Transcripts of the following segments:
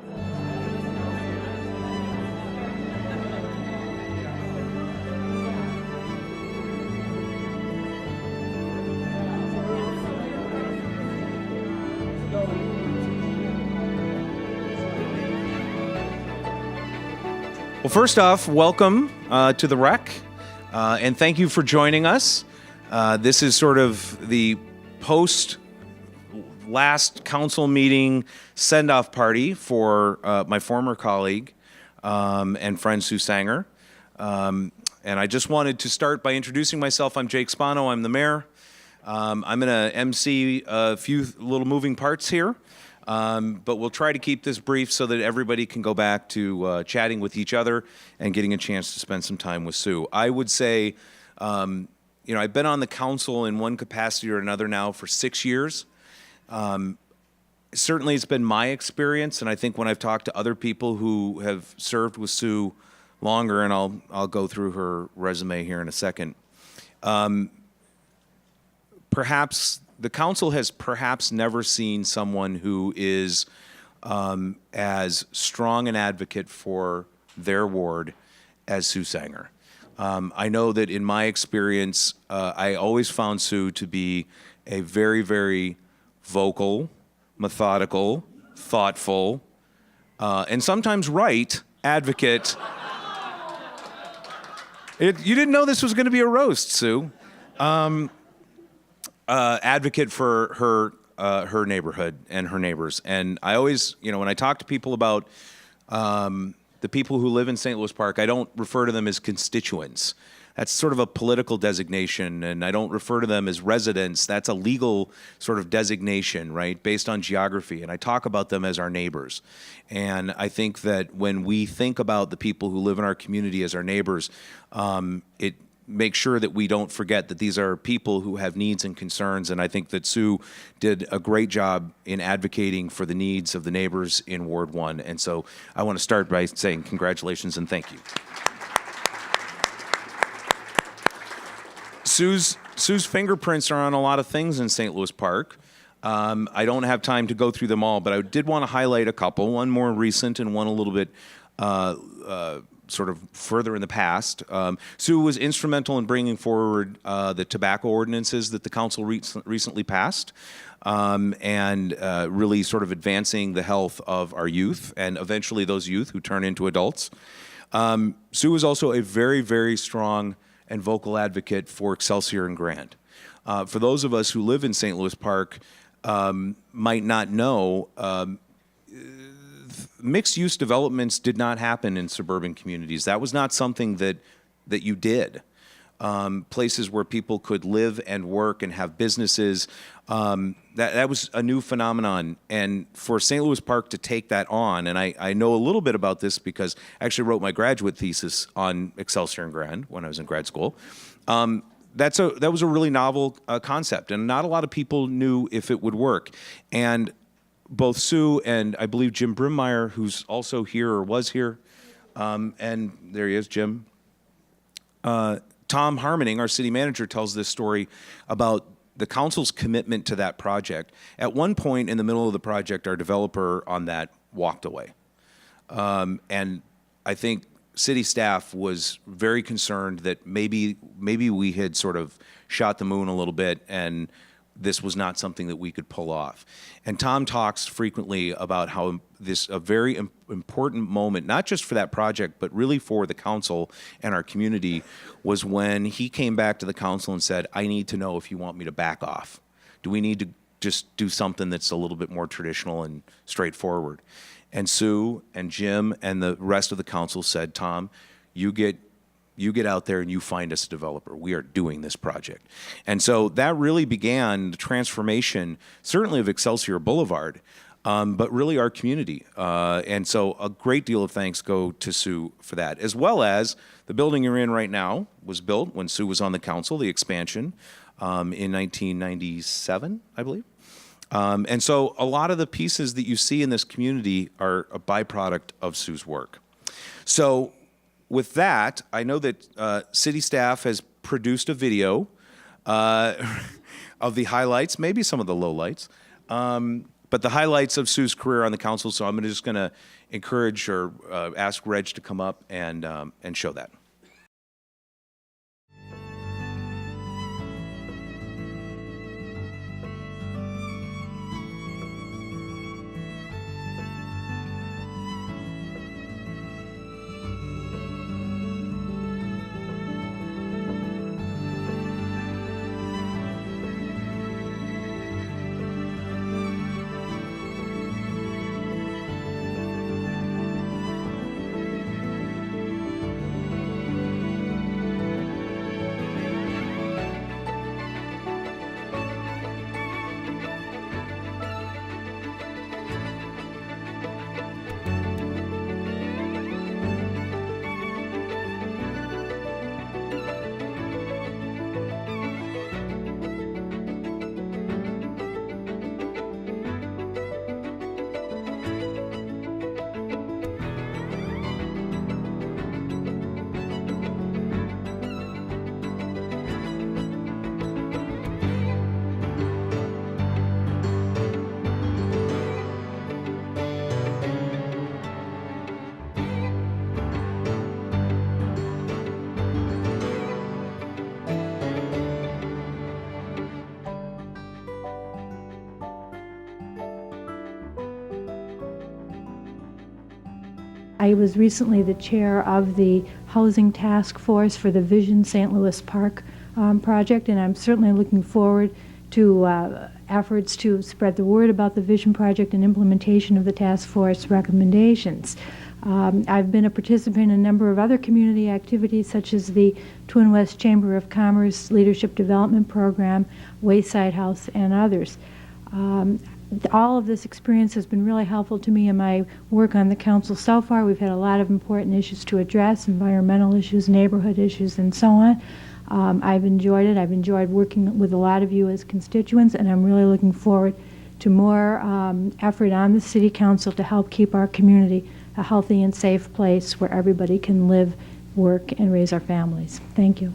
Well, first off, welcome to the Rec, and thank you for joining us. This is sort of the post-last council meeting send-off party for my former colleague and friend Sue Sanger. And I just wanted to start by introducing myself. I'm Jake Spano. I'm the mayor. I'm going to MC a few little moving parts here. But we'll try to keep this brief so that everybody can go back to chatting with each other and getting a chance to spend some time with Sue. I would say, I've been on the council in one capacity or another now for 6 years. Certainly it's been my experience, and I think when I've talked to other people who have served with Sue longer, and I'll go through her resume here in a second, perhaps the council has perhaps never seen someone who is as strong an advocate for their ward as Sue Sanger. I know that in my experience, I always found Sue to be a very, very vocal, methodical, thoughtful, and sometimes right advocate. You didn't know this was going to be a roast, Sue. Advocate for her neighborhood and her neighbors. And I always, when I talk to people about the people who live in St. Louis Park, I don't refer to them as constituents. That's sort of a political designation, and I don't refer to them as residents. That's a legal sort of designation, right, based on geography. And I talk about them as our neighbors. And I think that when we think about the people who live in our community as our neighbors, it make sure that we don't forget that these are people who have needs and concerns, and I think that Sue did a great job in advocating for the needs of the neighbors in Ward 1, and so I want to start by saying congratulations and thank you. Sue's fingerprints are on a lot of things in St. Louis Park. I don't have time to go through them all, but I did want to highlight a couple, one more recent and one a little bit sort of further in the past. Sue was instrumental in bringing forward the tobacco ordinances that the council recently passed, and really sort of advancing the health of our youth and eventually those youth who turn into adults. Sue was also a very, very strong and vocal advocate for Excelsior and Grand. For those of us who live in St. Louis Park might not know, mixed-use developments did not happen in suburban communities. That was not something that you did. Places where people could live and work and have businesses, that was a new phenomenon. And for St. Louis Park to take that on, and I know a little bit about this because I actually wrote my graduate thesis on Excelsior and Grand when I was in grad school. That was a really novel concept, and not a lot of people knew if it would work. And both Sue and I believe Jim Brimmeyer, who's also here or was here, and there he is, Jim. Tom Harmening, our city manager, tells this story about the council's commitment to that project. At one point in the middle of the project, our developer on that walked away. And I think city staff was very concerned that maybe we had sort of shot the moon a little bit and this was not something that we could pull off. And Tom talks frequently about how a very important moment, not just for that project, but really for the council and our community, was when he came back to the council and said, I need to know if you want me to back off. Do we need to just do something that's a little bit more traditional and straightforward? And Sue and Jim and the rest of the council said, Tom, you get out there and you find us a developer. We are doing this project. And so that really began the transformation, certainly of Excelsior Boulevard, but really our community. And so a great deal of thanks go to Sue for that, as well as the building you're in right now was built when Sue was on the council, the expansion, in 1997, I believe. And so a lot of the pieces that you see in this community are a byproduct of Sue's work. So with that, I know that city staff has produced a video of the highlights, maybe some of the lowlights. But the highlights of Sue's career on the council, so I'm just going to encourage or ask Reg to come up and show that. I was recently the chair of the Housing Task Force for the Vision St. Louis Park project, and I'm certainly looking forward to efforts to spread the word about the Vision project and implementation of the task force recommendations. I've been a participant in a number of other community activities, such as the Twin West Chamber of Commerce Leadership Development Program, Wayside House, and others. All of this experience has been really helpful to me in my work on the council so far. We've had a lot of important issues to address, environmental issues, neighborhood issues, and so on. I've enjoyed it. I've enjoyed working with a lot of you as constituents, and I'm really looking forward to more effort on the City Council to help keep our community a healthy and safe place where everybody can live, work, and raise our families. Thank you.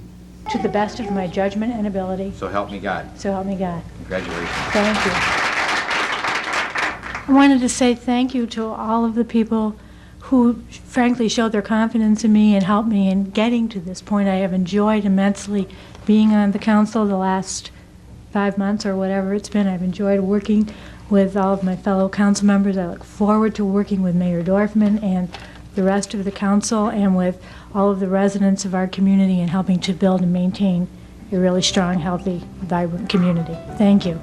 To the best of my judgment and ability. So help me God. So help me God. Congratulations. Thank you. I wanted to say thank you to all of the people who frankly showed their confidence in me and helped me in getting to this point. I have enjoyed immensely being on the council the last 5 months or whatever it's been. I've enjoyed working with all of my fellow council members. I look forward to working with Mayor Dorfman and the rest of the council and with all of the residents of our community and helping to build and maintain a really strong, healthy, vibrant community. Thank you.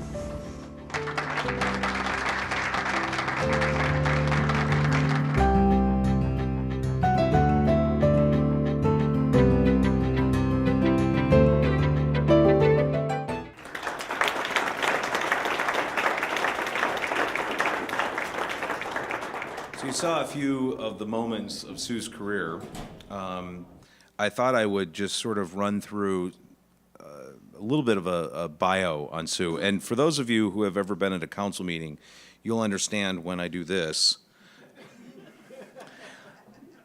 So you saw a few of the moments of Sue's career. I thought I would just sort of run through a little bit of a bio on Sue. And for those of you who have ever been at a council meeting, you'll understand when I do this.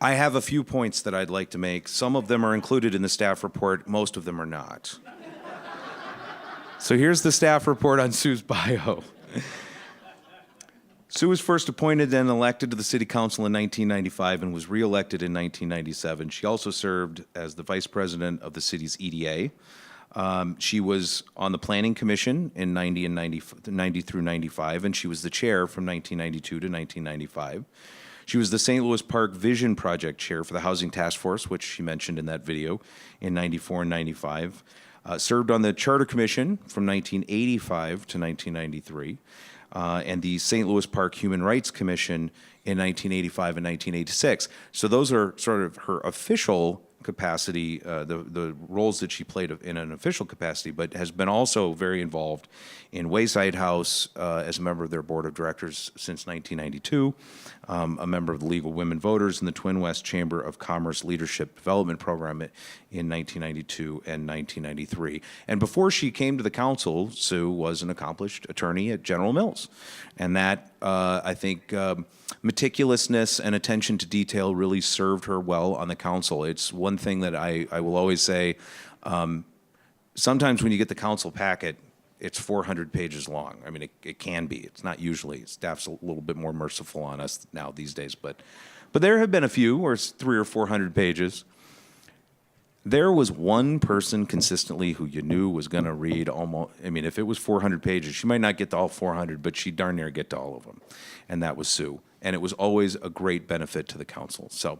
I have a few points that I'd like to make. Some of them are included in the staff report. Most of them are not. So here's the staff report on Sue's bio. Sue was first appointed and elected to the City Council in 1995 and was reelected in 1997. She also served as the Vice President of the city's EDA. She was on the Planning Commission in 90 through 95, and she was the chair from 1992 to 1995. She was the St. Louis Park Vision Project Chair for the Housing Task Force, which she mentioned in that video, in 94 and 95. Served on the Charter Commission from 1985 to 1993. And the St. Louis Park Human Rights Commission in 1985 and 1986. So those are sort of her official capacity, the roles that she played in an official capacity, but has been also very involved in Wayside House as a member of their board of directors since 1992, a member of the League of Women Voters and the Twin West Chamber of Commerce Leadership Development Program in 1992 and 1993. And before she came to the council, Sue was an accomplished attorney at General Mills. And that, I think, meticulousness and attention to detail really served her well on the council. It's one thing that I will always say, sometimes when you get the council packet, it's 400 pages long. I mean, it can be. It's not usually. Staff's a little bit more merciful on us now these days, but there have been a few where it's 300 or 400 pages. There was one person consistently who you knew was going to read almost, I mean, if it was 400 pages, she might not get to all 400, but she'd darn near get to all of them. And that was Sue. And it was always a great benefit to the council. So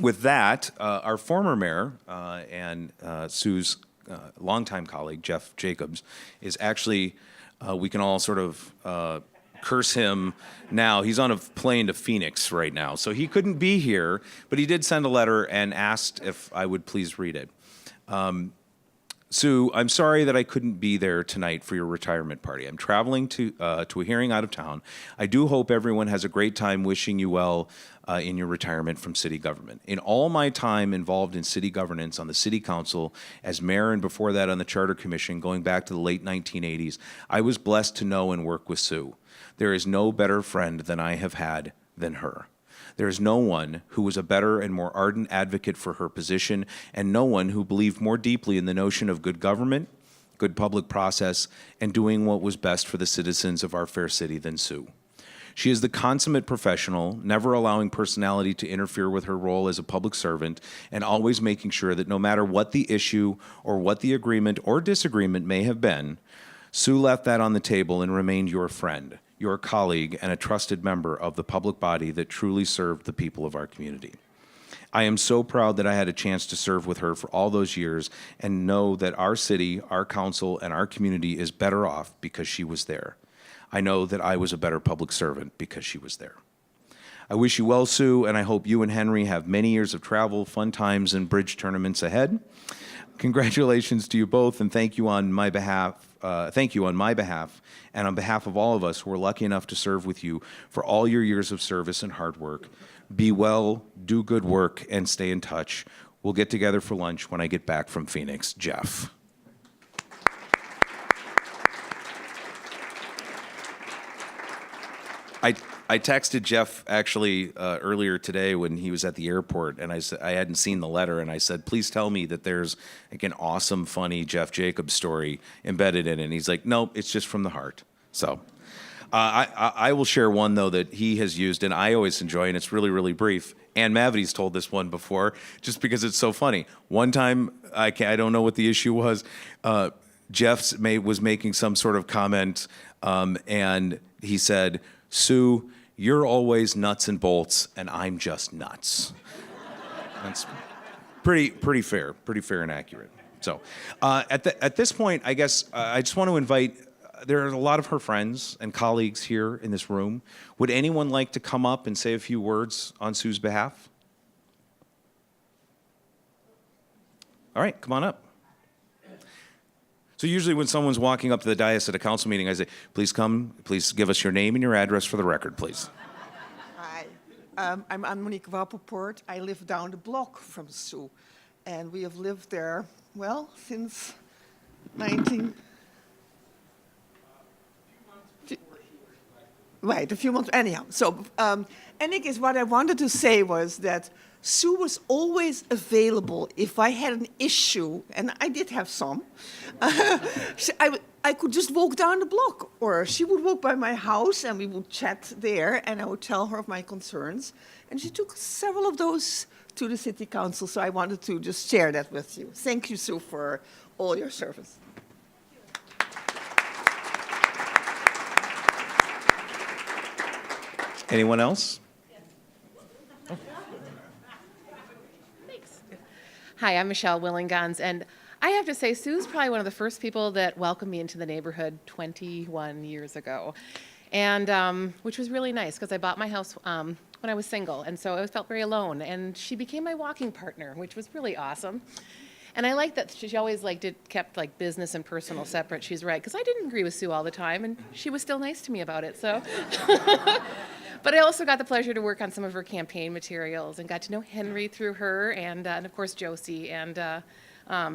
with that, our former mayor and Sue's longtime colleague, Jeff Jacobs, is actually, we can all sort of curse him now. He's on a plane to Phoenix right now, so he couldn't be here, but he did send a letter and asked if I would please read it. Sue, I'm sorry that I couldn't be there tonight for your retirement party. I'm traveling to a hearing out of town. I do hope everyone has a great time. Wishing you well in your retirement from city government. In all my time involved in city governance on the city council, as mayor and before that on the charter commission, going back to the late 1980s, I was blessed to know and work with Sue. There is no better friend than I have had than her. There is no one who was a better and more ardent advocate for her position, and no one who believed more deeply in the notion of good government, good public process, and doing what was best for the citizens of our fair city than Sue. She is the consummate professional, never allowing personality to interfere with her role as a public servant, and always making sure that no matter what the issue or what the agreement or disagreement may have been, Sue left that on the table and remained your friend, your colleague, and a trusted member of the public body that truly served the people of our community. I am so proud that I had a chance to serve with her for all those years and know that our city, our council, and our community is better off because she was there. I know that I was a better public servant because she was there. I wish you well, Sue, and I hope you and Henry have many years of travel, fun times, and bridge tournaments ahead. Congratulations to you both, and thank you on my behalf. And on behalf of all of us who are lucky enough to serve with you for all your years of service and hard work. Be well, do good work, and stay in touch. We'll get together for lunch when I get back from Phoenix. Jeff. I texted Jeff actually earlier today when he was at the airport, and I said I hadn't seen the letter, and I said, please tell me that there's like an awesome, funny Jeff Jacobs story embedded in it. And he's like, nope, it's just from the heart. So I will share one, though, that he has used, and I always enjoy, and it's really, really brief. And Mavity's told this one before, just because it's so funny. One time, I don't know what the issue was, Jeff was making some sort of comment, and he said, Sue, you're always nuts and bolts, and I'm just nuts. That's pretty fair and accurate. So at this point, I guess I just want to invite, there are a lot of her friends and colleagues here in this room. Would anyone like to come up and say a few words on Sue's behalf? All right, come on up. So usually when someone's walking up to the dais at a council meeting, I say, please come, please give us your name and your address for the record, please. Hi, I'm Anne-Monique Wapperpoort. I live down the block from Sue. And we have lived there, well, since 19... Right, a few months, anyhow. So, anyways, what I wanted to say was that Sue was always available if I had an issue, and I did have some. I could just walk down the block, or she would walk by my house, and we would chat there, and I would tell her of my concerns. And she took several of those to the city council, so I wanted to just share that with you. Thank you, Sue, for all your service. Anyone else? Thanks. Hi, I'm Michelle Willingons, and I have to say, Sue's probably one of the first people that welcomed me into the neighborhood 21 years ago, and which was really nice because I bought my house when I was single, and so I felt very alone, and she became my walking partner, which was really awesome. And I like that she always kept business and personal separate. She's right, because I didn't agree with Sue all the time, and she was still nice to me about it, so. But I also got the pleasure to work on some of her campaign materials and got to know Henry through her and of course Josie. And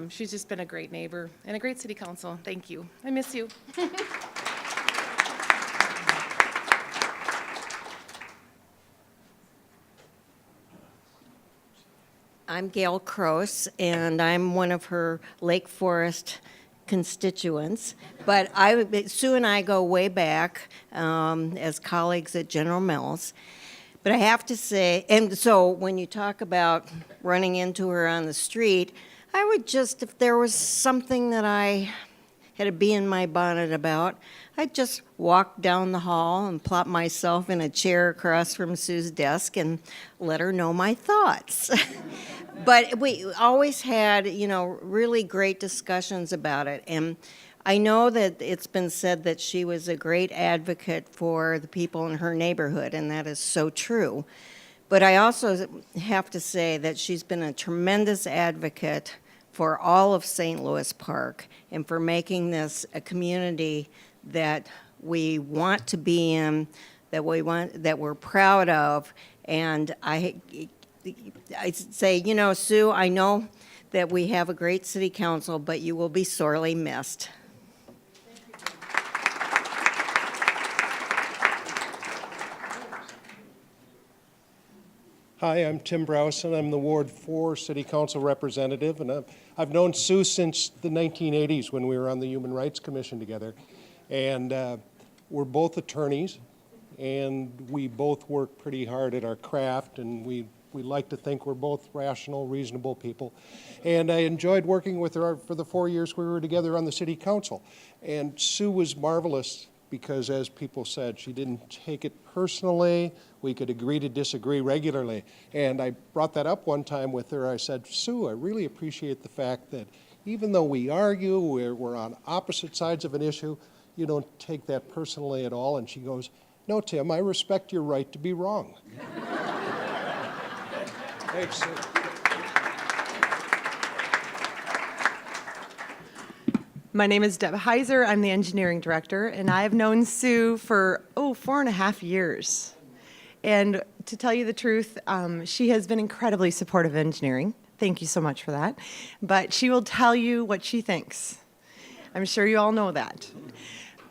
she's just been a great neighbor and a great city council. Thank you. I miss you. I'm Gail Kroos, and I'm one of her Lake Forest constituents, but Sue and I go way back as colleagues at General Mills. But I have to say, and so when you talk about running into her on the street, I would just, if there was something that I had a bee in my bonnet about, I'd just walk down the hall and plop myself in a chair across from Sue's desk and let her know my thoughts. But we always had, really great discussions about it. And I know that it's been said that she was a great advocate for the people in her neighborhood, and that is so true. But I also have to say that she's been a tremendous advocate for all of St. Louis Park and for making this a community that we want to be in, that we're proud of. And I say, Sue, I know that we have a great city council, but you will be sorely missed. Hi, I'm Tim Brausen. I'm the Ward 4 City Council representative, and I've known Sue since the 1980s when we were on the Human Rights Commission together. And we're both attorneys, and we both work pretty hard at our craft, and we like to think we're both rational, reasonable people. And I enjoyed working with her for the 4 years we were together on the City Council. And Sue was marvelous because, as people said, she didn't take it personally. We could agree to disagree regularly. And I brought that up one time with her. I said, Sue, I really appreciate the fact that even though we argue, we're on opposite sides of an issue, you don't take that personally at all. And she goes, no, Tim, I respect your right to be wrong. Thanks, Sue. My name is Debra Heiser. I'm the engineering director, and I have known Sue for, 4.5 years. And to tell you the truth, she has been incredibly supportive of engineering. Thank you so much for that. But she will tell you what she thinks. I'm sure you all know that.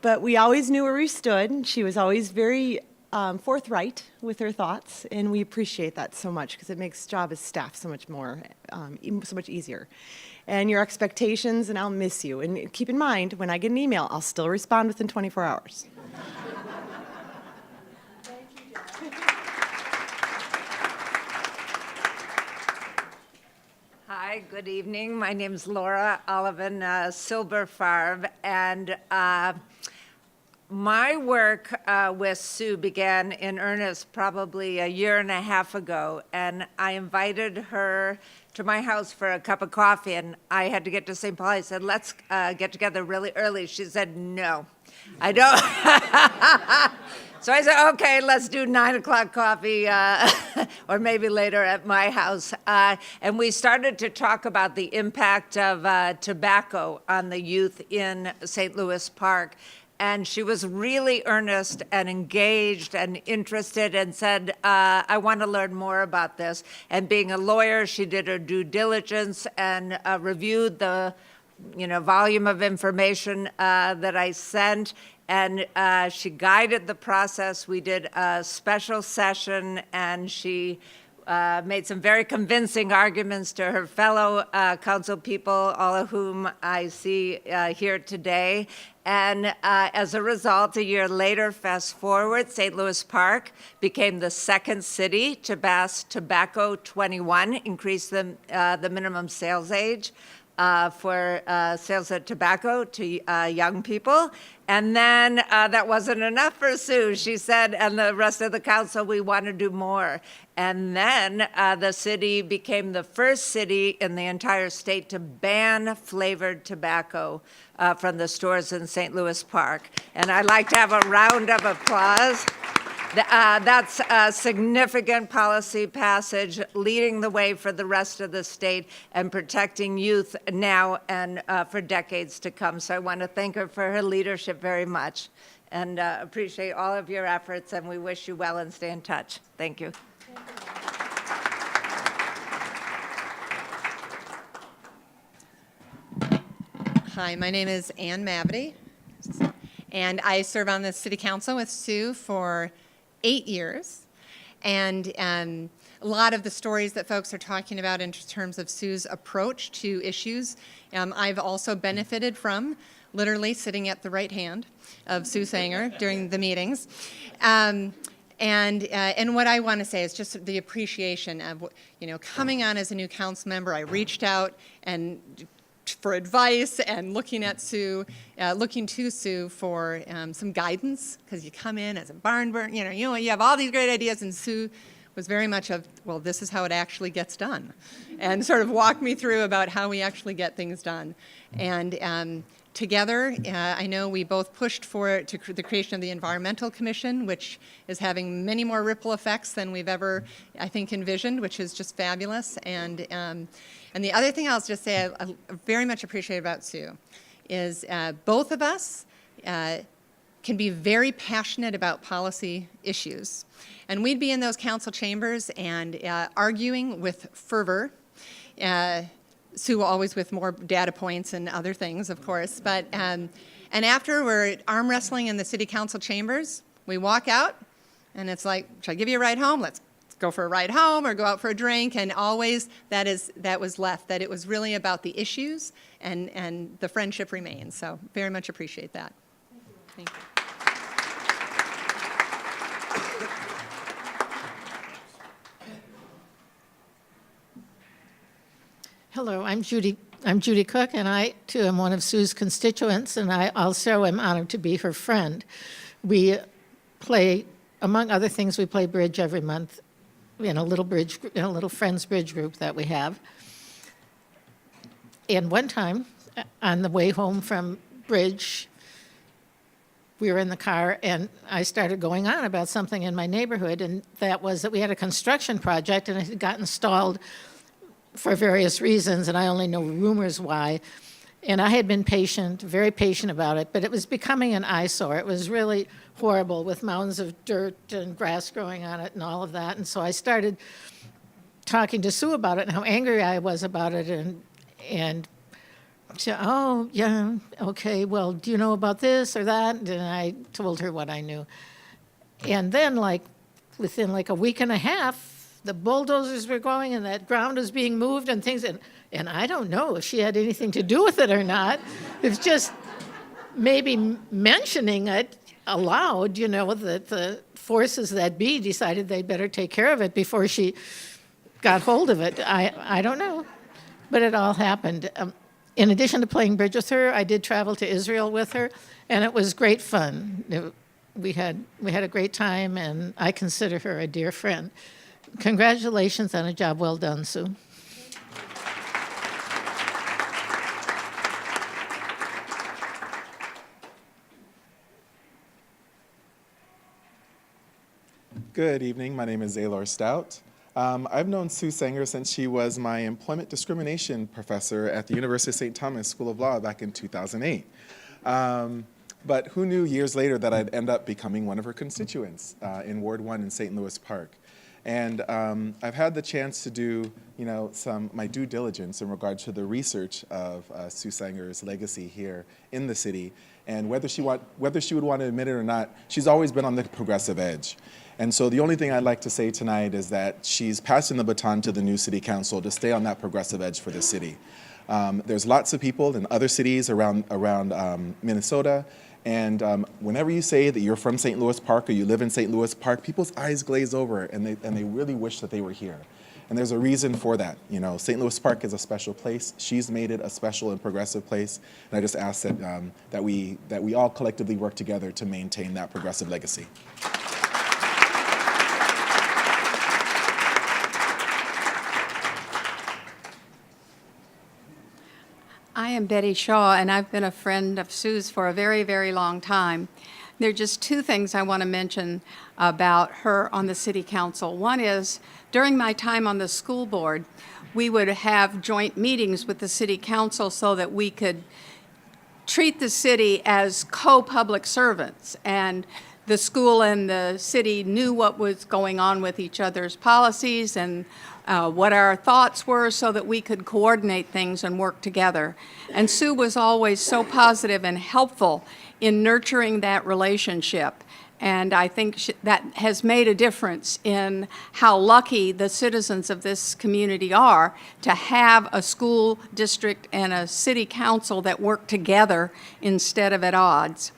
But we always knew where we stood. She was always very forthright with her thoughts, and we appreciate that so much because it makes job as staff so much more, so much easier. And your expectations, and I'll miss you. And keep in mind, when I get an email, I'll still respond within 24 hours. Hi, good evening. My name's Laura Olivan Silberfarb, and my work with Sue began in earnest probably a year and a half ago, and I invited her to my house for a cup of coffee, and I had to get to St. Paul. I said, let's get together really early. She said, no, I don't. So I said, okay, let's do 9 o'clock coffee, or maybe later at my house. And we started to talk about the impact of tobacco on the youth in St. Louis Park. And she was really earnest and engaged and interested and said, I want to learn more about this. And being a lawyer, she did her due diligence and reviewed the volume of information that I sent. And she guided the process. We did a special session, and she made some very convincing arguments to her fellow council people, all of whom I see here today. And as a result, a year later, fast forward, St. Louis Park became the second city to pass Tobacco 21, increase the minimum sales age for sales of tobacco to young people. And then that wasn't enough for Sue. She said, and the rest of the council, we want to do more. And then the city became the first city in the entire state to ban flavored tobacco from the stores in St. Louis Park. And I'd like to have a round of applause. That's a significant policy passage leading the way for the rest of the state and protecting youth now and for decades to come. So I want to thank her for her leadership very much and appreciate all of your efforts, and we wish you well and stay in touch. Thank you. Hi, my name is Ann Mavity, and I serve on the City Council with Sue for 8 years. And a lot of the stories that folks are talking about in terms of Sue's approach to issues, I've also benefited from, literally sitting at the right hand of Sue Sanger during the meetings. And what I want to say is just the appreciation of, coming on as a new council member. I reached out and for advice and looking to Sue for some guidance, because you come in as a barn burner, you have all these great ideas, and Sue was very much of, well, this is how it actually gets done, and sort of walked me through about how we actually get things done. And together, I know we both pushed for the creation of the Environmental Commission, which is having many more ripple effects than we've ever, I think, envisioned, which is just fabulous. And the other thing I'll just say I very much appreciate about Sue is both of us can be very passionate about policy issues. And we'd be in those council chambers and arguing with fervor. Sue always with more data points and other things, of course. But and after we're arm wrestling in the city council chambers, we walk out, and it's like, should I give you a ride home? Let's go for a ride home or go out for a drink. And always that was left, that it was really about the issues, and the friendship remains. So very much appreciate that. Thank you. Hello, I'm Judy Cook, and I, too, am one of Sue's constituents, and I also am honored to be her friend. We play, among other things, we play bridge every month in a little friends bridge group that we have. And one time, on the way home from bridge, we were in the car, and I started going on about something in my neighborhood, and that was that we had a construction project, and it had gotten stalled for various reasons, and I only know rumors why. And I had been patient, very patient about it, but it was becoming an eyesore. It was really horrible, with mounds of dirt and grass growing on it and all of that. And so I started talking to Sue about it and how angry I was about it, and she said, oh, yeah, okay, well, do you know about this or that? And I told her what I knew. And then, within a week and a half, the bulldozers were going, and that ground was being moved and things, and I don't know if she had anything to do with it or not. It's just maybe mentioning it aloud, that the forces that be decided they'd better take care of it before she got hold of it. I don't know, but it all happened. In addition to playing bridge with her, I did travel to Israel with her, and it was great fun. We had a great time, and I consider her a dear friend. Congratulations on a job well done, Sue. Good evening. My name is Zaylor Stout. I've known Sue Sanger since she was my employment discrimination professor at the University of St. Thomas School of Law back in 2008. But who knew years later that I'd end up becoming one of her constituents in Ward 1 in St. Louis Park. And I've had the chance to do, my due diligence in regard to the research of Sue Sanger's legacy here in the city. And whether she would want to admit it or not, she's always been on the progressive edge. And so the only thing I'd like to say tonight is that she's passing the baton to the new city council to stay on that progressive edge for the city. There's lots of people in other cities around Minnesota. And whenever you say that you're from St. Louis Park or you live in St. Louis Park, people's eyes glaze over, and they really wish that they were here. And there's a reason for that. St. Louis Park is a special place. She's made it a special and progressive place. And I just ask that we all collectively work together to maintain that progressive legacy. I am Betty Shaw, and I've been a friend of Sue's for a very, very long time. There are just two things I want to mention about her on the city council. One is, during my time on the school board, we would have joint meetings with the city council so that we could treat the city as co-public servants. And the school and the city knew what was going on with each other's policies and what our thoughts were so that we could coordinate things and work together. And Sue was always so positive and helpful in nurturing that relationship. And I think that has made a difference in how lucky the citizens of this community are to have a school district and a city council that work together instead of at odds.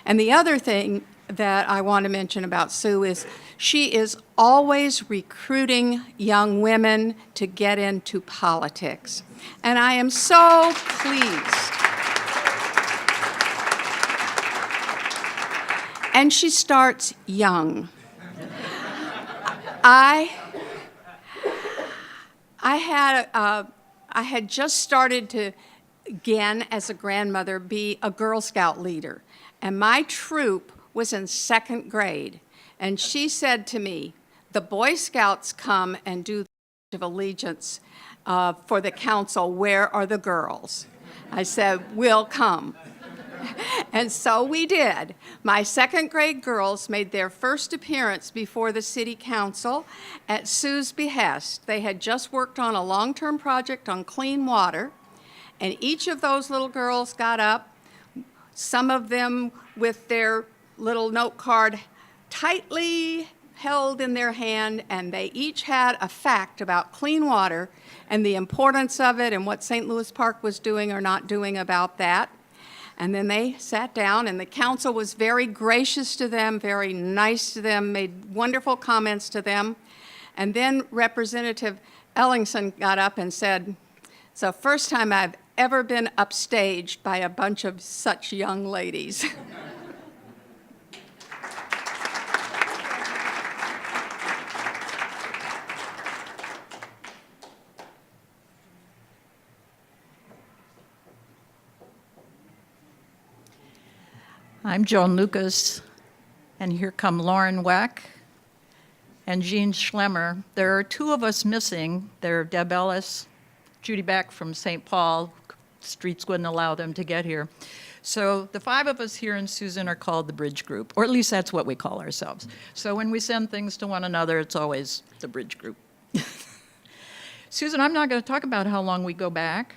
And the other thing that I want to mention about Sue is she is always recruiting young women to get into politics. And I am so pleased. And she starts young. I had just started to, again, as a grandmother, be a Girl Scout leader. And my troop was in 2nd grade. And she said to me, the Boy Scouts come and do the Pledge of Allegiance for the council. Where are the girls? I said, we'll come. And so we did. My 2nd grade girls made their first appearance before the city council at Sue's behest. They had just worked on a long-term project on clean water, and each of those little girls got up, some of them with their little note card tightly held in their hand, and they each had a fact about clean water and the importance of it and what St. Louis Park was doing or not doing about that. And then they sat down, and the council was very gracious to them, very nice to them, made wonderful comments to them. And then Representative Ellingson got up and said, it's the first time I've ever been upstaged by a bunch of such young ladies. I'm Joan Lucas, and here come Lauren Weck and Jean Schlemmer. There are 2 of us missing. They're Deb Ellis, Judy Beck from St. Paul. Streets wouldn't allow them to get here. So the 5 of us here and Susan are called the Bridge Group, or at least that's what we call ourselves. So when we send things to one another, it's always the Bridge Group. Susan, I'm not going to talk about how long we go back.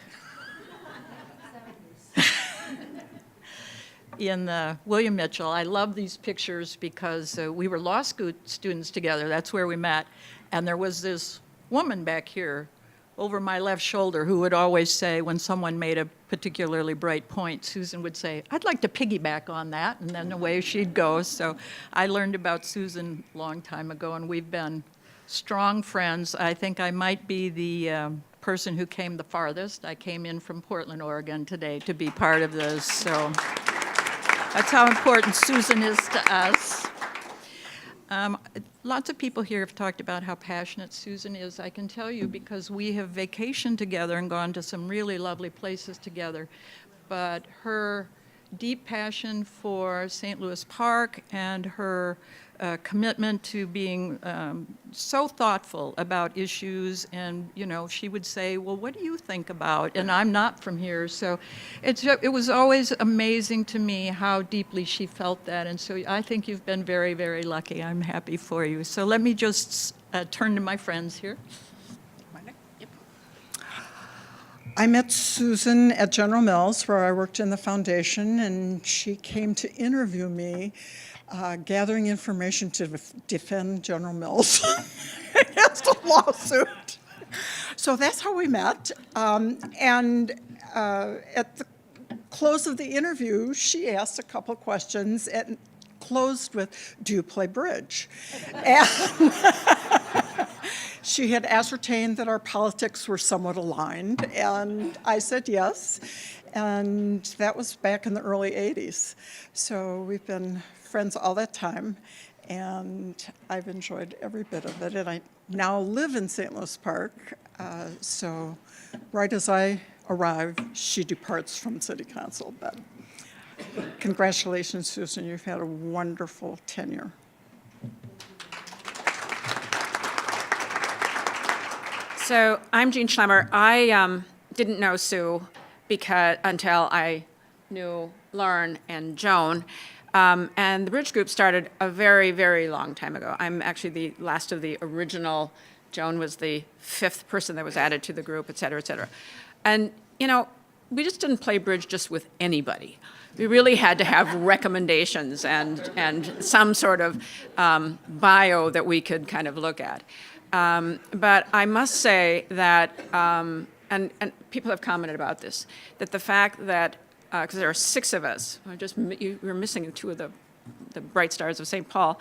In William Mitchell. I love these pictures because we were law school students together. That's where we met. And there was this woman back here over my left shoulder who would always say, when someone made a particularly bright point, Susan would say, I'd like to piggyback on that, and then away she'd go. So I learned about Susan a long time ago, and we've been strong friends. I think I might be the person who came the farthest. I came in from Portland, Oregon today to be part of this. So that's how important Susan is to us. Lots of people here have talked about how passionate Susan is. I can tell you because we have vacationed together and gone to some really lovely places together. But her deep passion for St. Louis Park and her commitment to being so thoughtful about issues, and she would say, well, what do you think about? And I'm not from here, so it was always amazing to me how deeply she felt that, and so I think you've been very, very lucky. I'm happy for you. So let me just turn to my friends here. I met Susan at General Mills, where I worked in the foundation, and she came to interview me, gathering information to defend General Mills against a lawsuit. So that's how we met. And at the close of the interview, she asked a couple questions and closed with, do you play bridge? And she had ascertained that our politics were somewhat aligned, and I said yes, and that was back in the early 80s. So we've been friends all that time, and I've enjoyed every bit of it, and I now live in St. Louis Park, so right as I arrive, she departs from City Council, but congratulations, Susan, you've had a wonderful tenure. So I'm Jean Schlemmer. I didn't know Sue until I knew Lauren and Joan. And the Bridge Group started a very, very long time ago. I'm actually the last of the original. Joan was the 5th person that was added to the group, et cetera, et cetera. And, we just didn't play bridge just with anybody. We really had to have recommendations and some sort of bio that we could kind of look at. But I must say that, and people have commented about this, that the fact that, because there are 6 of us, we're missing 2 of the bright stars of St. Paul,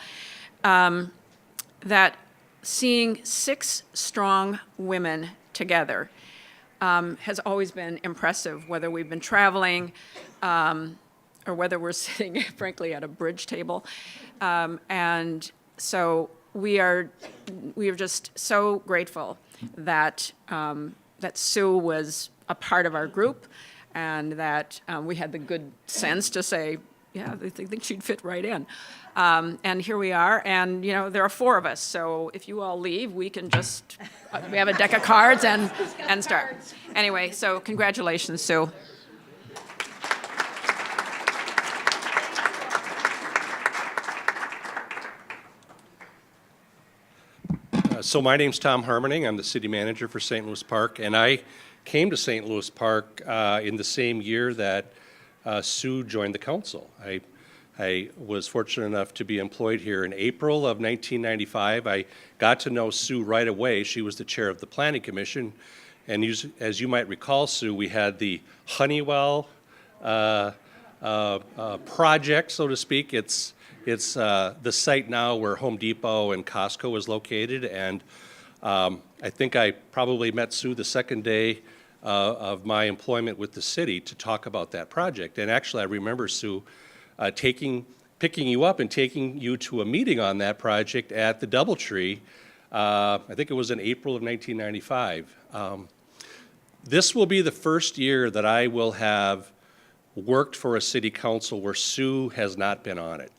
that seeing 6 strong women together has always been impressive, whether we've been traveling or whether we're sitting, frankly, at a bridge table. And so we are just so grateful that, that Sue was a part of our group and that we had the good sense to say, yeah, they think she'd fit right in. And here we are, and there are 4 of us, so if you all leave, we can just, we have a deck of cards and start. Anyway, so congratulations, Sue. So my name's Tom Harmening. I'm the city manager for St. Louis Park, and I came to St. Louis Park in the same year that Sue joined the council. I was fortunate enough to be employed here in April of 1995. I got to know Sue right away. She was the chair of the Planning Commission, and as you might recall, Sue, we had the Honeywell project, so to speak. It's the site now where Home Depot and Costco is located, and I think I probably met Sue the second day of my employment with the city to talk about that project. And actually, I remember Sue picking you up and taking you to a meeting on that project at the Doubletree. I think it was in April of 1995. This will be the first year that I will have worked for a city council where Sue has not been on it.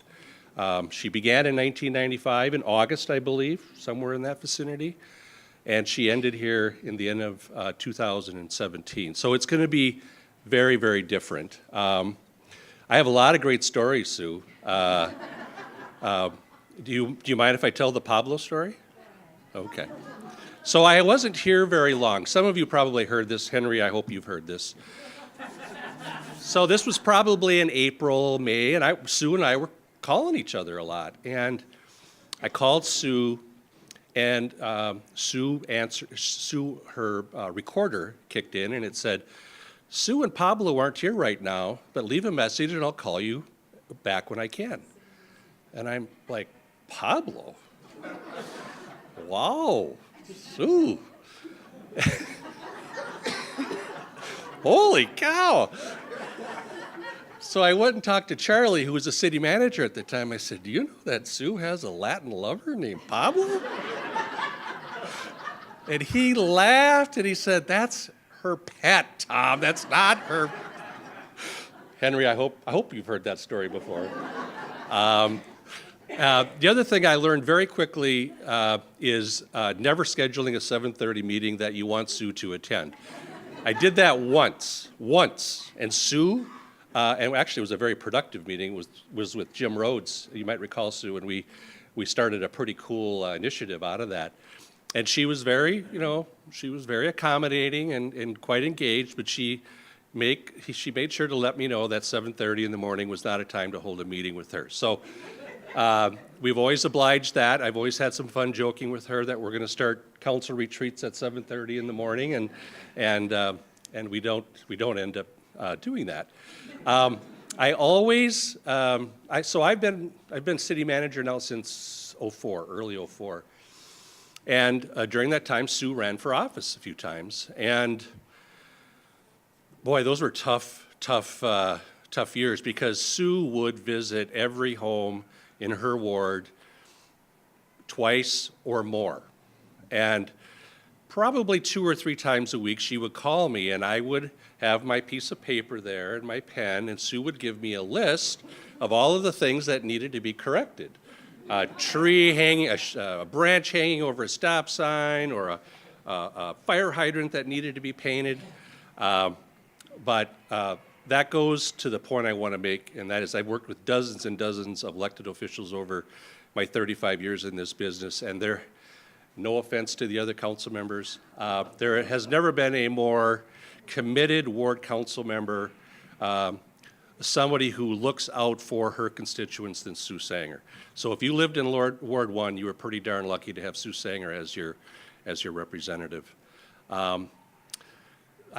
She began in 1995, in August, I believe, somewhere in that vicinity, and she ended here in the end of 2017. So it's going to be very, very different. I have a lot of great stories, Sue. Do you mind if I tell the Pablo story? Okay. So I wasn't here very long. Some of you probably heard this. Henry, I hope you've heard this. So this was probably in April, May, and Sue and I were calling each other a lot. And I called Sue, and Sue answered. Her recorder kicked in, and it said, "Sue and Pablo aren't here right now, but leave a message and I'll call you back when I can." And I'm like, "Pablo? Wow, Sue." Holy cow. So I went and talked to Charlie, who was the city manager at the time. I said, "Do you know that Sue has a Latin lover named Pablo?" And he laughed and he said, "That's her pet, Tom. That's not her." Henry, I hope you've heard that story before. The other thing I learned very quickly is never scheduling a 7:30 meeting that you want Sue to attend. I did that once, and Sue, and actually it was a very productive meeting, was with Jim Rhodes. You might recall, Sue, and we started a pretty cool initiative out of that. And she was very, accommodating and quite engaged, but she made sure to let me know that 7:30 in the morning was not a time to hold a meeting with her. So we've always obliged that. I've always had some fun joking with her that we're going to start council retreats at 7:30 in the morning, and we don't end up doing that. I've been city manager now since early 04. And during that time, Sue ran for office a few times. And boy, those were tough years, because Sue would visit every home in her ward twice or more. And probably 2 or 3 times a week, she would call me, and I would have my piece of paper there and my pen, and Sue would give me a list of all of the things that needed to be corrected. A tree hanging, a branch hanging over a stop sign, or a fire hydrant that needed to be painted. But that goes to the point I want to make, and that is I've worked with dozens and dozens of elected officials over my 35 years in this business, and no offense to the other council members, there has never been a more committed ward council member, somebody who looks out for her constituents than Sue Sanger. So if you lived in Ward 1, you were pretty darn lucky to have Sue Sanger as your representative. I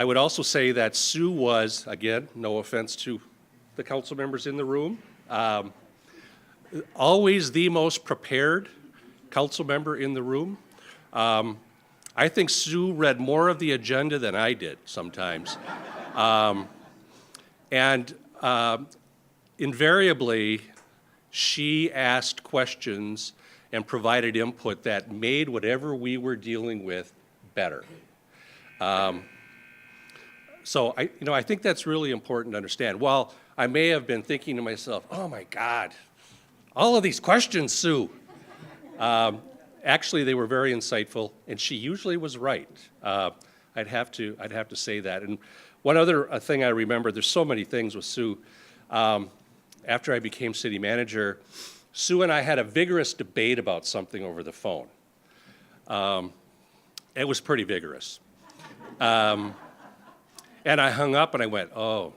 would also say that Sue was, again, no offense to the council members in the room, always the most prepared council member in the room. I think Sue read more of the agenda than I did sometimes. Invariably, she asked questions and provided input that made whatever we were dealing with better. So I think that's really important to understand. While I may have been thinking to myself, oh my God, all of these questions, Sue. Actually, they were very insightful, and she usually was right. I'd have to say that. And one other thing I remember, there's so many things with Sue. After I became city manager, Sue and I had a vigorous debate about something over the phone. It was pretty vigorous. And I hung up and I went, oh,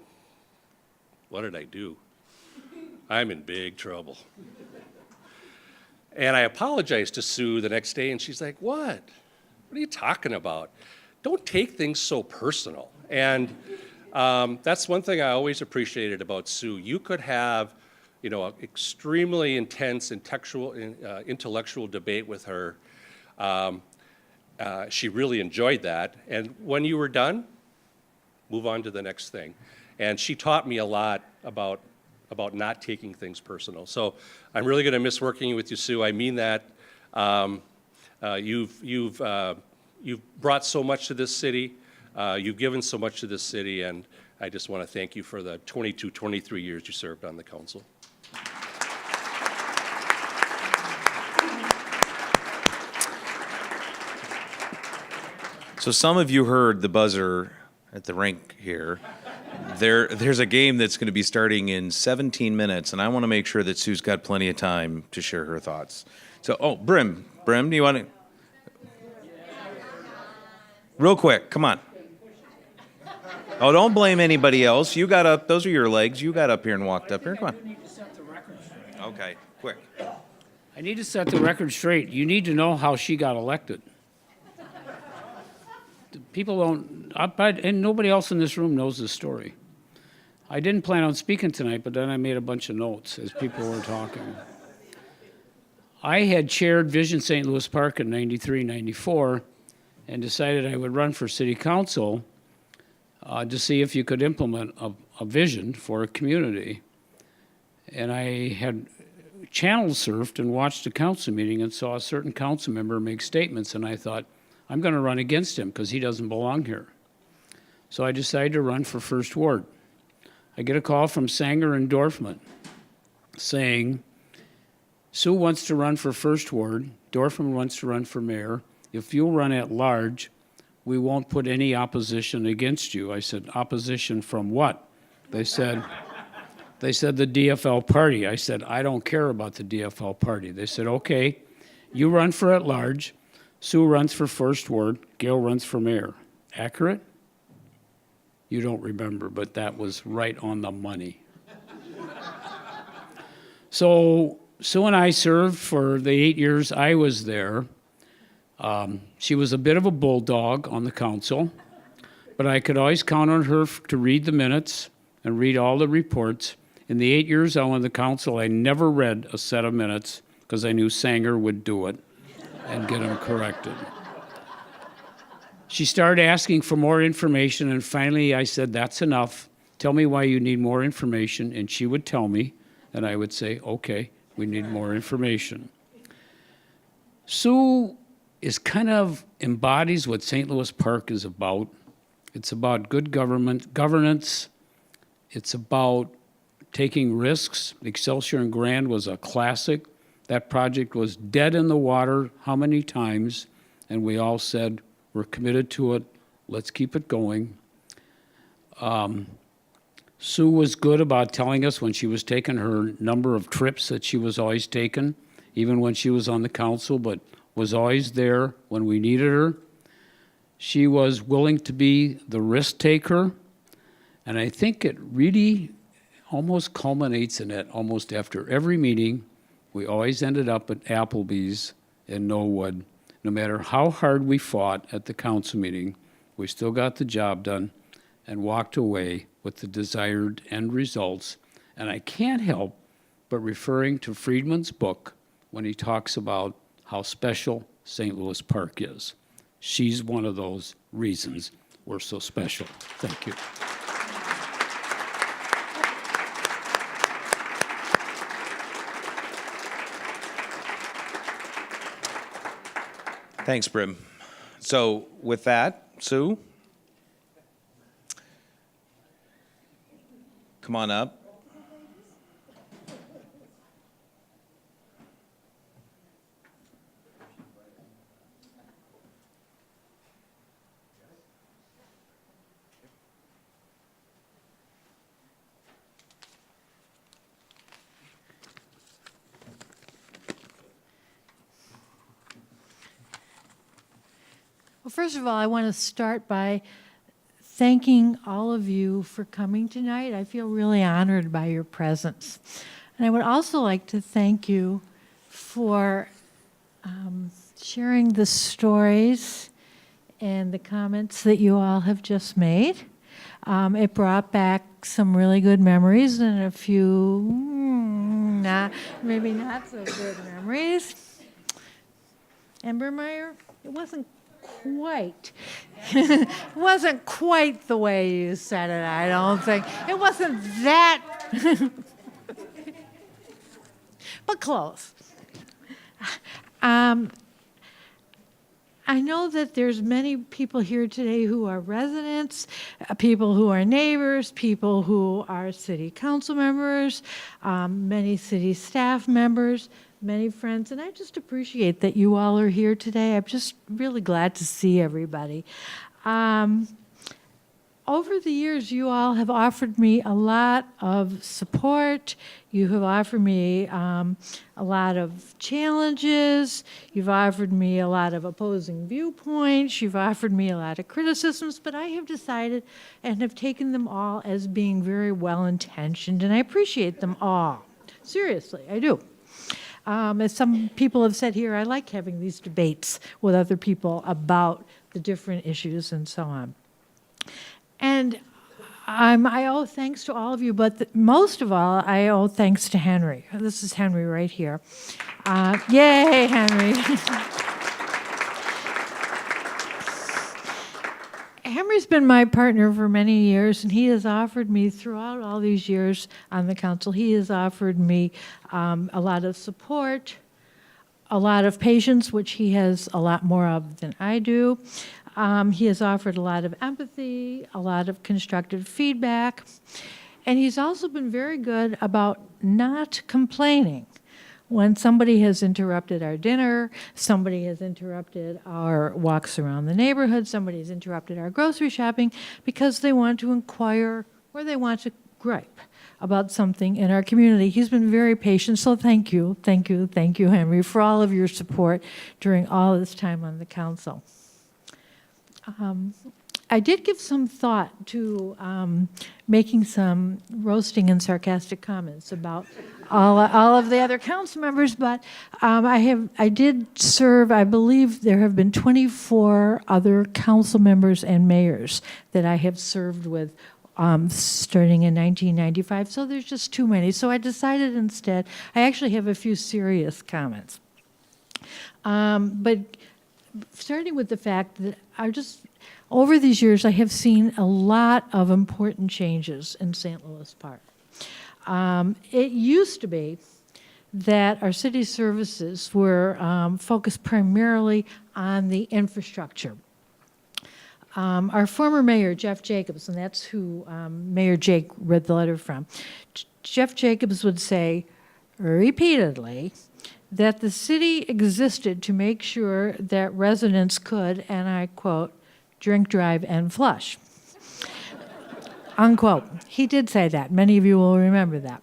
what did I do? I'm in big trouble. And I apologized to Sue the next day, and she's like, what? What are you talking about? Don't take things so personal. And that's one thing I always appreciated about Sue. You could have, an extremely intense intellectual debate with her. She really enjoyed that. And when you were done, move on to the next thing. And she taught me a lot about not taking things personal. So I'm really going to miss working with you, Sue. I mean that. You've brought so much to this city. You've given so much to this city, and I just want to thank you for the 22, 23 years you served on the council. So some of you heard the buzzer at the rink here. There's a game that's going to be starting in 17 minutes, and I want to make sure that Sue's got plenty of time to share her thoughts. So, Brim, do you want to? Real quick, come on. Oh, don't blame anybody else. You got up, those are your legs. You got up here and walked up here. Come on. Okay, quick. I need to set the record straight. You need to know how she got elected. People don't, and nobody else in this room knows this story. I didn't plan on speaking tonight, but then I made a bunch of notes as people were talking. I had chaired Vision St. Louis Park in 93, 94, and decided I would run for city council to see if you could implement a vision for a community. And I had channel surfed and watched a council meeting and saw a certain council member make statements, and I thought, I'm going to run against him because he doesn't belong here. So I decided to run for First Ward. I get a call from Sanger and Dorfman saying, Sue wants to run for First Ward, Dorfman wants to run for mayor. If you'll run at large, we won't put any opposition against you. I said, opposition from what? They said the DFL party. I said, I don't care about the DFL party. They said, okay, you run for at large, Sue runs for First Ward, Gail runs for mayor. Accurate? You don't remember, but that was right on the money. So Sue and I served for the 8 years I was there. She was a bit of a bulldog on the council, but I could always count on her to read the minutes and read all the reports. In the 8 years I was on the council, I never read a set of minutes because I knew Sanger would do it and get them corrected. She started asking for more information, and finally I said, that's enough. Tell me why you need more information. And she would tell me, and I would say, okay, we need more information. Sue is kind of embodies what St. Louis Park is about. It's about good governance. It's about taking risks. Excelsior and Grand was a classic. That project was dead in the water how many times, and we all said, we're committed to it, let's keep it going. Sue was good about telling us when she was taking her number of trips that she was always taking, even when she was on the council, but was always there when we needed her. She was willing to be the risk taker, and I think it really almost culminates in it. Almost after every meeting, we always ended up at Applebee's in Norwood. No matter how hard we fought at the council meeting, we still got the job done and walked away with the desired end results. And I can't help but referring to Friedman's book when he talks about how special St. Louis Park is. She's one of those reasons we're so special. Thank you. Thanks, Brim. So with that, Sue, come on up. Well, first of all, I want to start by thanking all of you for coming tonight. I feel really honored by your presence. And I would also like to thank you for sharing the stories and the comments that you all have just made. It brought back some really good memories and a few maybe not so good memories. Amber Meyer, it wasn't quite the way you said it, I don't think. It wasn't that, but close. I know that there's many people here today who are residents, people who are neighbors, people who are city council members, many city staff members, many friends, and I just appreciate that you all are here today. I'm just really glad to see everybody. Over the years, you all have offered me a lot of support. You have offered me a lot of challenges. You've offered me a lot of opposing viewpoints. You've offered me a lot of criticisms, but I have decided and have taken them all as being very well-intentioned, and I appreciate them all. Seriously, I do. As some people have said here, I like having these debates with other people about the different issues and so on. And I owe thanks to all of you, but most of all, I owe thanks to Henry. This is Henry right here. Yay, Henry. Henry's been my partner for many years, and he has offered me throughout all these years on the council, he has offered me a lot of support, a lot of patience, which he has a lot more of than I do. He has offered a lot of empathy, a lot of constructive feedback, and he's also been very good about not complaining. When somebody has interrupted our dinner, somebody has interrupted our walks around the neighborhood, somebody has interrupted our grocery shopping because they want to inquire or they want to gripe about something in our community. He's been very patient, so thank you, Henry, for all of your support during all this time on the council. I did give some thought to making some roasting and sarcastic comments about all of the other council members, but I did serve, I believe there have been 24 other council members and mayors that I have served with starting in 1995, so there's just too many. So I decided instead, I actually have a few serious comments. But starting with the fact that over these years, I have seen a lot of important changes in St. Louis Park. It used to be that our city services were focused primarily on the infrastructure. Our former mayor, Jeff Jacobs, and that's who Mayor Jake read the letter from, Jeff Jacobs would say repeatedly that the city existed to make sure that residents could, and I quote, drink, drive, and flush. Unquote. He did say that. Many of you will remember that.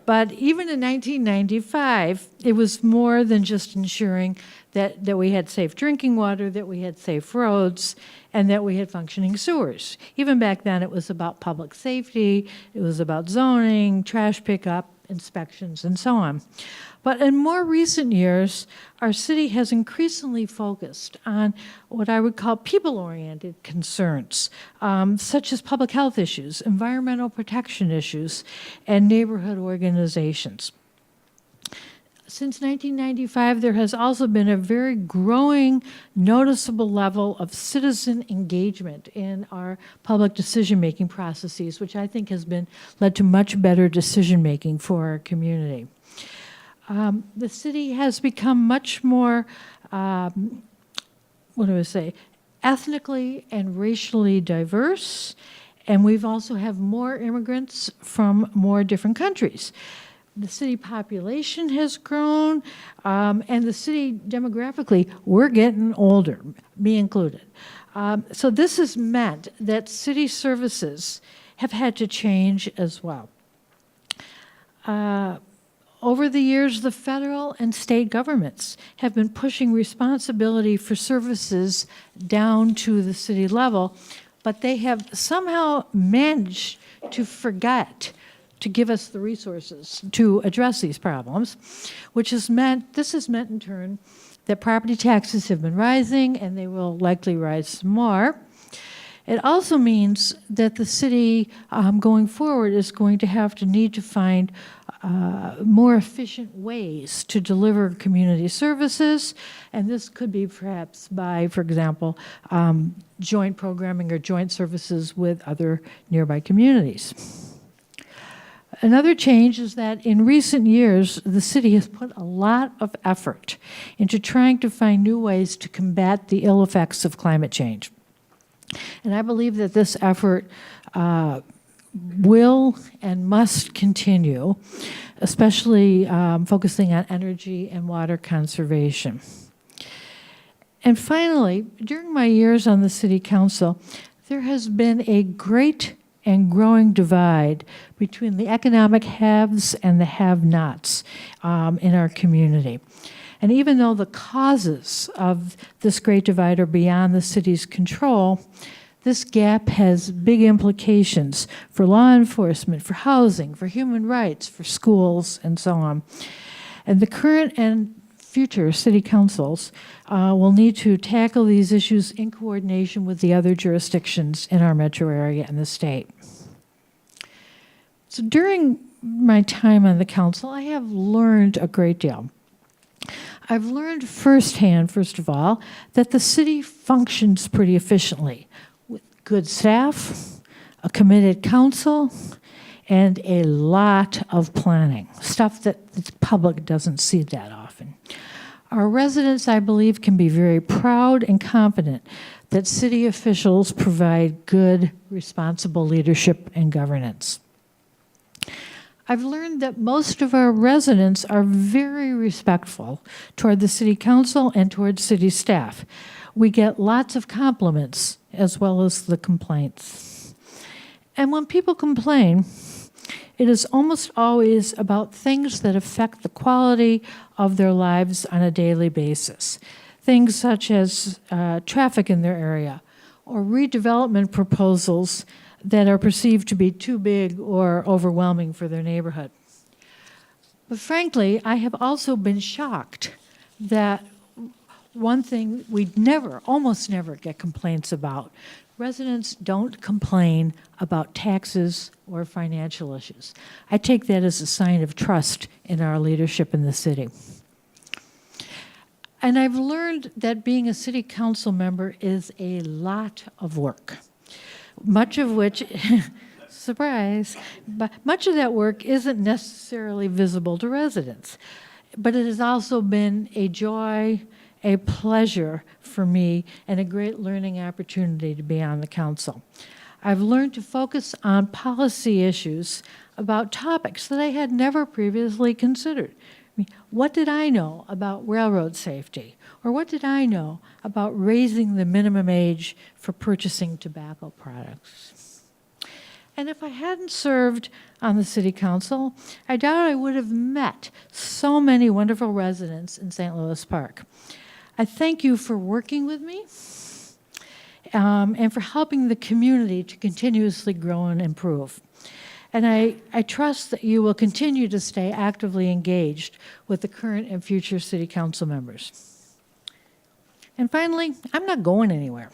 But even in 1995, it was more than just ensuring that we had safe drinking water, that we had safe roads, and that we had functioning sewers. Even back then, it was about public safety, it was about zoning, trash pickup, inspections, and so on. But in more recent years, our city has increasingly focused on what I would call people-oriented concerns, such as public health issues, environmental protection issues, and neighborhood organizations. Since 1995, there has also been a very growing, noticeable level of citizen engagement in our public decision-making processes, which I think has led to much better decision-making for our community. The city has become much more, ethnically and racially diverse, and we've also have more immigrants from more different countries. The city population has grown, and the city demographically, we're getting older, me included. So this has meant that city services have had to change as well. Over the years, the federal and state governments have been pushing responsibility for services down to the city level, but they have somehow managed to forget to give us the resources to address these problems, this has meant in turn that property taxes have been rising and they will likely rise some more. It also means that the city going forward is going to need to find more efficient ways to deliver community services, and this could be perhaps by, for example, joint programming or joint services with other nearby communities. Another change is that in recent years, the city has put a lot of effort into trying to find new ways to combat the ill effects of climate change. And I believe that this effort will and must continue, especially focusing on energy and water conservation. And finally, during my years on the City Council, there has been a great and growing divide between the economic haves and the have-nots in our community. And even though the causes of this great divide are beyond the city's control, this gap has big implications for law enforcement, for housing, for human rights, for schools, and so on. And the current and future city councils will need to tackle these issues in coordination with the other jurisdictions in our metro area and the state. So during my time on the council, I have learned a great deal. I've learned firsthand, first of all, that the city functions pretty efficiently with good staff, a committed council, and a lot of planning, stuff that the public doesn't see that often. Our residents, I believe, can be very proud and confident that city officials provide good, responsible leadership and governance. I've learned that most of our residents are very respectful toward the city council and toward city staff. We get lots of compliments as well as the complaints. And when people complain, it is almost always about things that affect the quality of their lives on a daily basis. Things such as traffic in their area or redevelopment proposals that are perceived to be too big or overwhelming for their neighborhood. But frankly, I have also been shocked that one thing we almost never get complaints about. Residents don't complain about taxes or financial issues. I take that as a sign of trust in our leadership in the city. And I've learned that being a city council member is a lot of work. Much of which, surprise, but much of that work isn't necessarily visible to residents. But it has also been a joy, a pleasure for me, and a great learning opportunity to be on the council. I've learned to focus on policy issues about topics that I had never previously considered. I mean, what did I know about railroad safety? Or what did I know about raising the minimum age for purchasing tobacco products? And if I hadn't served on the city council, I doubt I would have met so many wonderful residents in St. Louis Park. I thank you for working with me and for helping the community to continuously grow and improve. And I trust that you will continue to stay actively engaged with the current and future city council members. And finally, I'm not going anywhere.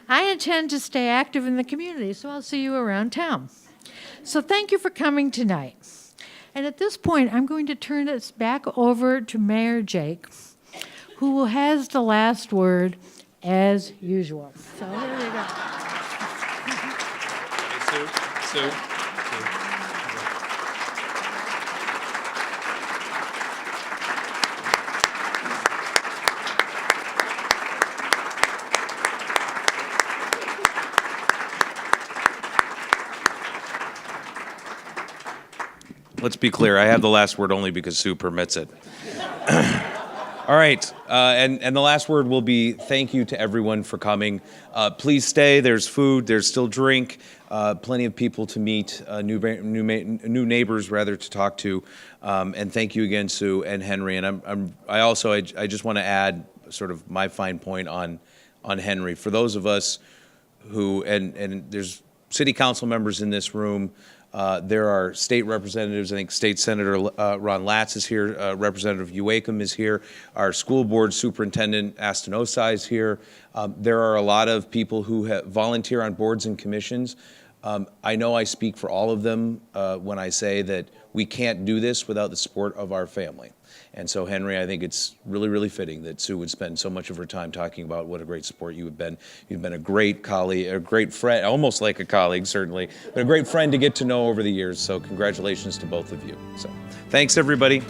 I intend to stay active in the community, so I'll see you around town. So thank you for coming tonight. And at this point, I'm going to turn this back over to Mayor Jake, who has the last word as usual. So here we go. Sue. Let's be clear, I have the last word only because Sue permits it. All right, and the last word will be thank you to everyone for coming. Please stay, there's food, there's still drink, plenty of people to meet, new neighbors rather to talk to. And thank you again, Sue and Henry. And I just want to add sort of my fine point on Henry. For those of us who, and there's city council members in this room, there are state representatives. I think State Senator Ron Latz is here. Representative Uwacum is here. Our school board superintendent Astanosai is here. There are a lot of people who volunteer on boards and commissions. I know I speak for all of them when I say that we can't do this without the support of our family. And so, Henry, I think it's really, really fitting that Sue would spend so much of her time talking about what a great support you have been. You've been a great colleague, a great friend, almost like a colleague, certainly, but a great friend to get to know over the years. So congratulations to both of you. So thanks, everybody.